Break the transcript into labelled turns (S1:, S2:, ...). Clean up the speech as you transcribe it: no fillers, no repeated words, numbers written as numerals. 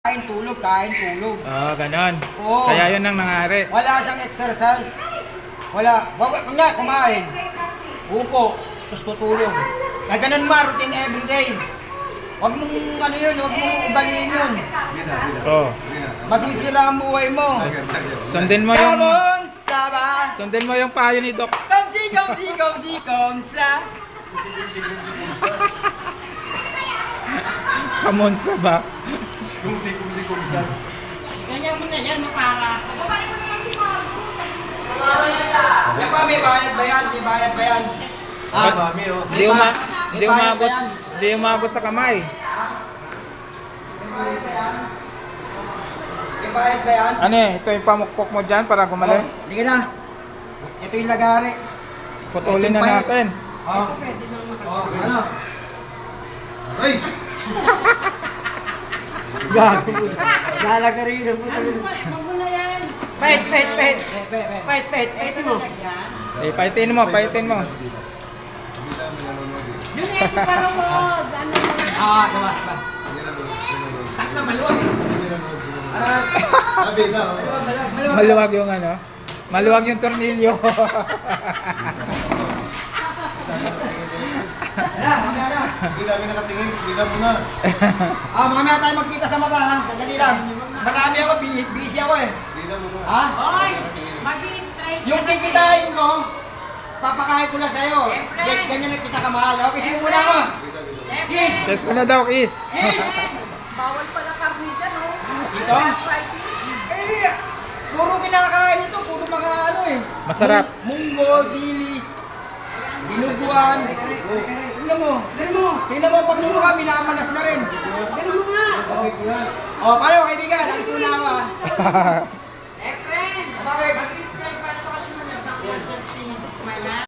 S1: Kain, tulog, kain, tulog.
S2: Oo, ganon.
S1: Oo.
S2: Kaya yun ang nangyari.
S1: Wala siyang exercise. Wala. Nga, kumain. Upo. Tapos tutulog. Kaya ganun ma, routine everyday. Huwag mong ano yun, huwag mong ugaliin yun.
S2: Oo.
S1: Masisira ang buhay mo.
S2: Sundin mo yung...
S1: Kamon, saba.
S2: Sundin mo yung payo ni Doc.
S1: Komsi, komsi, komsi, komsa.
S2: Kamonsa ba?
S3: Kumsi.
S1: Ganyan mo na yan, mapara. Yan pa, may bayad ba yan? May bayad ba yan?
S3: Mami, oh.
S2: Di umabot sa kamay.
S1: May bayad ba yan?
S2: Ano eh, ito yung pamukpok mo dyan para gumaling.
S1: Hindi ka na. Ito yung lagari.
S2: Putulin na natin.
S1: Oh. Ano?
S3: Ay!
S1: Gago. Lalagari na po. Pet. Pet mo.
S2: Eh, paitin mo.
S4: Yun eh, parang mo.
S1: Gawas ba? Tak na maluwag eh.
S3: Sabi na, oh.
S1: Maluwag.
S2: Maluwag yung ano. Maluwag yung tornilyo.
S1: Mamaya na.
S3: Hindi namin nakatingin. Hindi muna.
S1: Mamaya tayo magkita sa mata ha. Sandali lang. Marami ako, busy ako eh.
S3: Hindi na muna.
S1: Ha?
S4: Hoy, mag-i-straight.
S1: Yung kikitain ko, papakain ko lang sa'yo. Ganyan na kita kamahal. Okay, sige muna ako. Kiss!
S2: Yes mo na daw, Kiss.
S1: Kiss!
S4: Bawal pala karni dyan, oh.
S1: Ito?
S4: Fighting.
S1: Eh, puro kinakain ito. Puro mga ano eh.
S2: Masarap.
S1: Munggo, dilis, dinuguan. Tingnan mo, pag mukha, minamalas na rin.
S3: Sakit ko yan.
S1: Paano kaibigan? Alis muna ako ha.
S4: Eh, friend.
S1: Bakit?
S4: Mag-i-straight pala ito kasi managdang search yung smile.